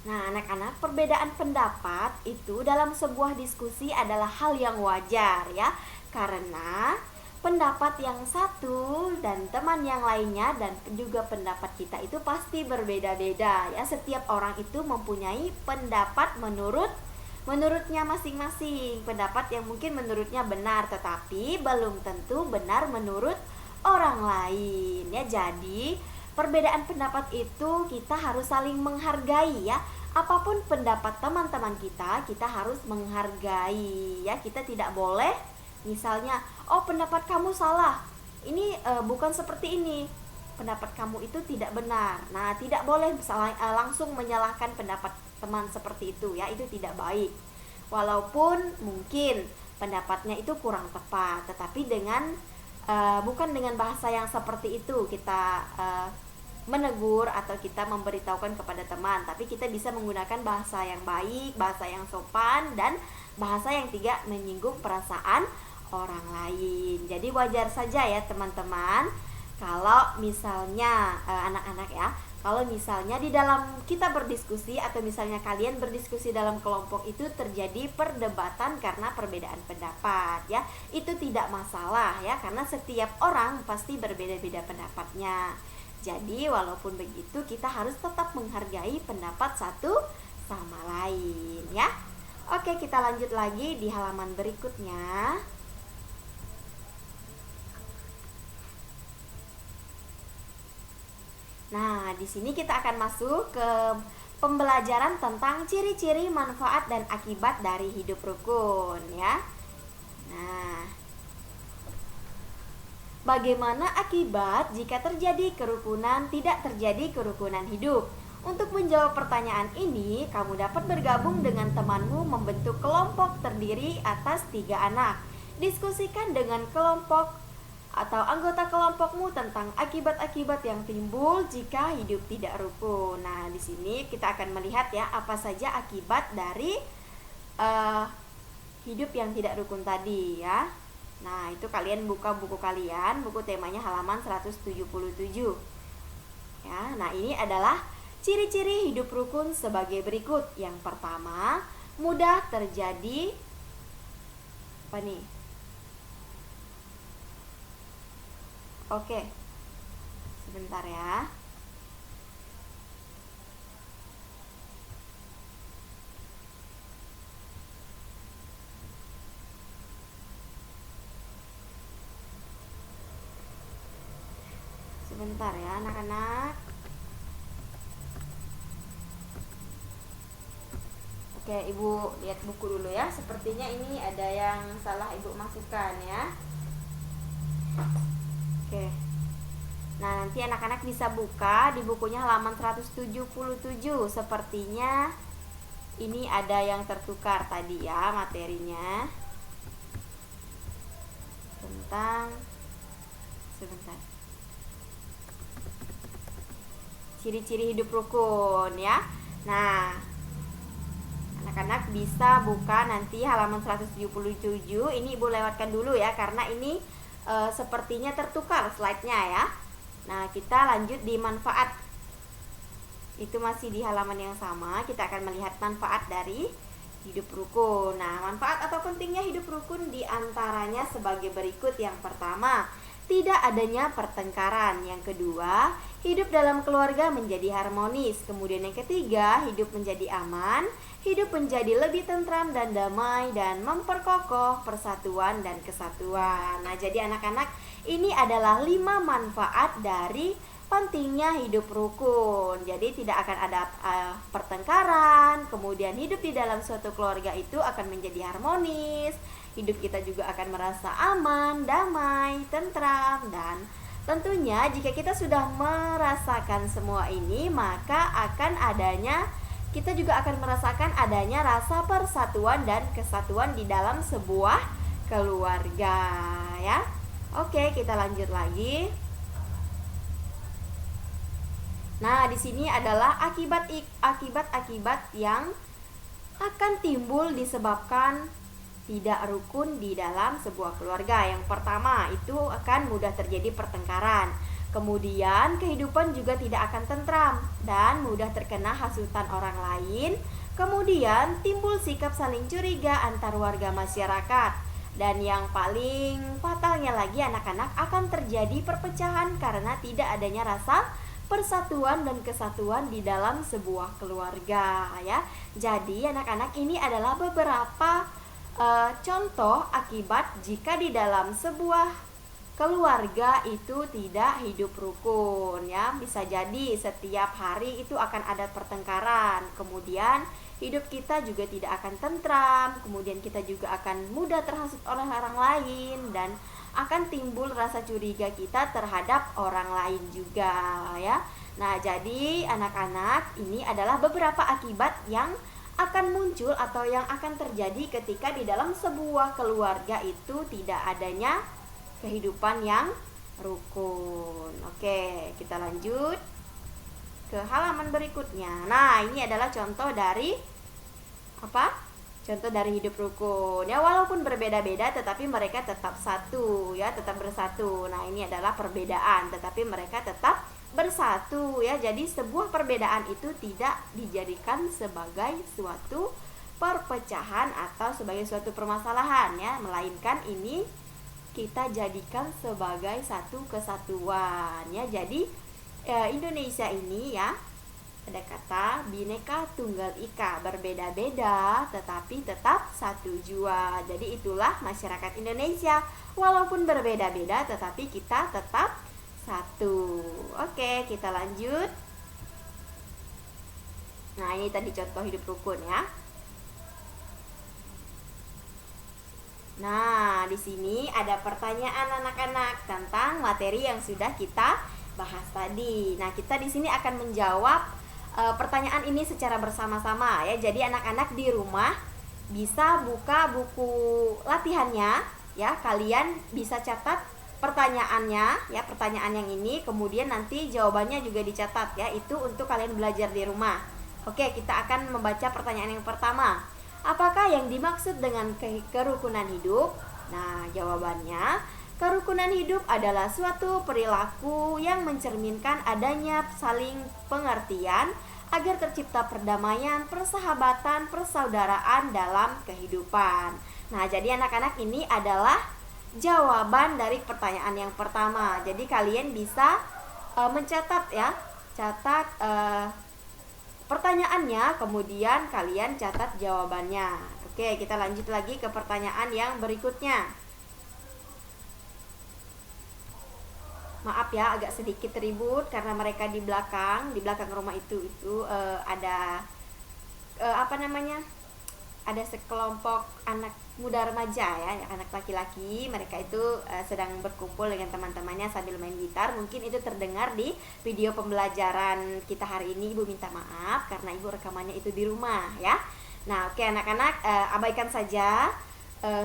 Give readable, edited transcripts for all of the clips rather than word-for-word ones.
Nah, anak-anak, perbedaan pendapat itu dalam sebuah diskusi adalah hal yang wajar ya. Karena pendapat yang satu dan teman yang lainnya dan juga pendapat kita itu pasti berbeda-beda ya. Setiap orang itu mempunyai pendapat menurutnya masing-masing. Pendapat yang mungkin menurutnya benar tetapi belum tentu benar menurut orang lain ya. Jadi perbedaan pendapat itu kita harus saling menghargai ya. Apapun pendapat teman-teman kita harus menghargai ya. Kita tidak boleh misalnya, oh pendapat kamu salah, ini bukan seperti ini, pendapat kamu itu tidak benar. Nah, tidak boleh langsung menyalahkan pendapat teman seperti itu ya. Itu tidak baik. Walaupun mungkin pendapatnya itu kurang tepat, tetapi dengan bukan dengan bahasa yang seperti itu kita menegur atau kita memberitahukan kepada teman, tapi kita bisa menggunakan bahasa yang baik, bahasa yang sopan, dan bahasa yang tidak menyinggung perasaan orang lain. Jadi wajar saja ya teman-teman kalau misalnya anak-anak ya, kalau misalnya di dalam kita berdiskusi atau misalnya kalian berdiskusi dalam kelompok itu terjadi perdebatan karena perbedaan pendapat ya, itu tidak masalah ya, karena setiap orang pasti berbeda-beda pendapatnya. Jadi walaupun begitu kita harus tetap menghargai pendapat satu sama lain ya. Oke, kita lanjut lagi di halaman berikutnya. Nah, di sini kita akan masuk ke pembelajaran tentang ciri-ciri, manfaat, dan akibat dari hidup rukun ya. Nah, bagaimana akibat jika terjadi kerukunan tidak terjadi kerukunan hidup? Untuk menjawab pertanyaan ini, kamu dapat bergabung dengan temanmu membentuk kelompok terdiri atas 3 anak. Diskusikan dengan kelompok atau anggota kelompokmu tentang akibat-akibat yang timbul jika hidup tidak rukun. Nah, di sini kita akan melihat ya apa saja akibat dari hidup yang tidak rukun tadi ya. Nah, itu kalian buka buku kalian, buku temanya halaman 177. Ya, nah ini adalah ciri-ciri hidup rukun sebagai berikut. Yang pertama, mudah terjadi apa nih? Oke. Sebentar ya. Sebentar ya anak-anak. Oke, Ibu lihat buku dulu ya. Sepertinya ini ada yang salah Ibu masukkan ya. Oke. Nah, nanti anak-anak bisa buka di bukunya halaman 177. Sepertinya ini ada yang tertukar tadi ya materinya. Sebentar. Ciri-ciri hidup rukun ya. Nah, anak-anak bisa buka nanti halaman 177. Ini Ibu lewatkan dulu ya karena ini sepertinya tertukar slide-nya ya. Nah, kita lanjut di manfaat. Itu masih di halaman yang sama. Kita akan melihat manfaat dari hidup rukun. Nah, manfaat atau pentingnya hidup rukun diantaranya sebagai berikut. Yang pertama, tidak adanya pertengkaran. Yang kedua, hidup dalam keluarga menjadi harmonis. Kemudian yang ketiga, hidup menjadi aman. Hidup menjadi lebih tentram dan damai dan memperkokoh persatuan dan kesatuan. Nah, jadi anak-anak, ini adalah 5 manfaat dari pentingnya hidup rukun. Jadi tidak akan ada pertengkaran. Kemudian hidup di dalam suatu keluarga itu akan menjadi harmonis. Hidup kita juga akan merasa aman, damai, tentram, dan tentunya jika kita sudah merasakan semua ini, maka kita juga akan merasakan adanya rasa persatuan dan kesatuan di dalam sebuah keluarga ya. Oke, kita lanjut lagi. Nah, di sini adalah akibat-akibat yang akan timbul disebabkan tidak rukun di dalam sebuah keluarga. Yang pertama, itu akan mudah terjadi pertengkaran. Kemudian kehidupan juga tidak akan tentram dan mudah terkena hasutan orang lain. Kemudian timbul sikap saling curiga antar warga masyarakat. Dan yang paling fatalnya lagi, anak-anak, akan terjadi perpecahan karena tidak adanya rasa persatuan dan kesatuan di dalam sebuah keluarga ya. Jadi anak-anak, ini adalah beberapa contoh akibat jika di dalam sebuah keluarga itu tidak hidup rukun ya. Bisa jadi setiap hari itu akan ada pertengkaran, kemudian hidup kita juga tidak akan tentram, kemudian kita juga akan mudah terhasut oleh orang lain, dan akan timbul rasa curiga kita terhadap orang lain juga ya. Nah, jadi anak-anak, ini adalah beberapa akibat yang akan muncul atau yang akan terjadi ketika di dalam sebuah keluarga itu tidak adanya kehidupan yang rukun. Oke, kita lanjut ke halaman berikutnya. Nah, ini adalah contoh dari apa? Contoh dari hidup rukun. Ya, walaupun berbeda-beda tetapi mereka tetap satu ya, tetap bersatu. Nah, ini adalah perbedaan tetapi mereka tetap bersatu ya. Jadi sebuah perbedaan itu tidak dijadikan sebagai suatu perpecahan atau sebagai suatu permasalahan ya, melainkan ini kita jadikan sebagai satu kesatuan ya. Jadi Indonesia ini ya, ada kata Bhinneka Tunggal Ika, berbeda-beda tetapi tetap satu jua. Jadi itulah masyarakat Indonesia, walaupun berbeda-beda tetapi kita tetap satu. Oke, kita lanjut. Nah, ini tadi contoh hidup rukun ya. Nah, di sini ada pertanyaan anak-anak tentang materi yang sudah kita bahas tadi. Nah, kita di sini akan menjawab pertanyaan ini secara bersama-sama ya. Jadi anak-anak di rumah bisa buka buku latihannya ya. Kalian bisa catat pertanyaannya ya, pertanyaan yang ini, kemudian nanti jawabannya juga dicatat ya. Itu untuk kalian belajar di rumah. Oke, kita akan membaca pertanyaan yang pertama. Apakah yang dimaksud dengan kerukunan hidup? Nah, jawabannya, kerukunan hidup adalah suatu perilaku yang mencerminkan adanya saling pengertian agar tercipta perdamaian, persahabatan, persaudaraan dalam kehidupan. Nah, jadi anak-anak, ini adalah jawaban dari pertanyaan yang pertama. Jadi kalian bisa mencatat ya, catat pertanyaannya, kemudian kalian catat jawabannya. Oke, kita lanjut lagi ke pertanyaan yang berikutnya. Maaf ya, agak sedikit ribut karena mereka di belakang rumah itu ada ada sekelompok anak muda remaja ya, anak laki-laki. Mereka itu sedang berkumpul dengan teman-temannya sambil main gitar. Mungkin itu terdengar di video pembelajaran kita hari ini. Ibu minta maaf karena ibu rekamannya itu di rumah ya. Nah, oke anak-anak, abaikan saja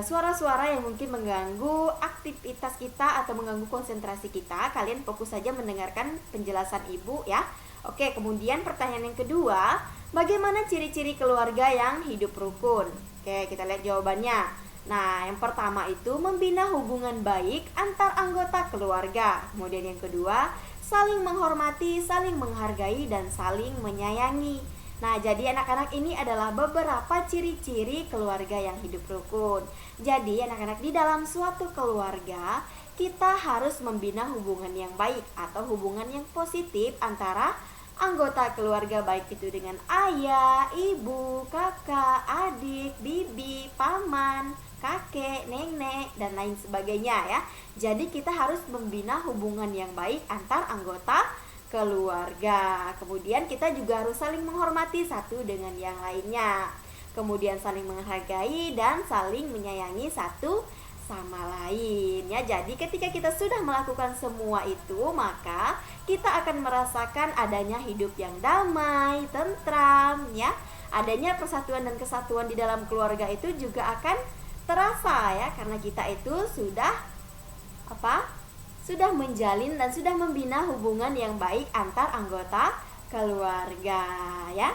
suara-suara yang mungkin mengganggu aktivitas kita atau mengganggu konsentrasi kita. Kalian fokus saja mendengarkan penjelasan ibu ya. Oke, kemudian pertanyaan yang kedua, bagaimana ciri-ciri keluarga yang hidup rukun? Oke, kita lihat jawabannya. Nah, yang pertama itu membina hubungan baik antar anggota keluarga. Kemudian yang kedua, saling menghormati, saling menghargai, dan saling menyayangi. Nah, jadi anak-anak, ini adalah beberapa ciri-ciri keluarga yang hidup rukun. Jadi anak-anak, di dalam suatu keluarga kita harus membina hubungan yang baik atau hubungan yang positif antara anggota keluarga, baik itu dengan ayah, ibu, kakak, adik, bibi, paman, kakek, nenek, dan lain sebagainya ya. Jadi kita harus membina hubungan yang baik antar anggota keluarga. Kemudian kita juga harus saling menghormati satu dengan yang lainnya. Kemudian saling menghargai dan saling menyayangi satu sama lain ya. Jadi ketika kita sudah melakukan semua itu, maka kita akan merasakan adanya hidup yang damai, tentram ya. Adanya persatuan dan kesatuan di dalam keluarga itu juga akan terasa ya, karena kita itu sudah sudah menjalin dan sudah membina hubungan yang baik antar anggota keluarga ya.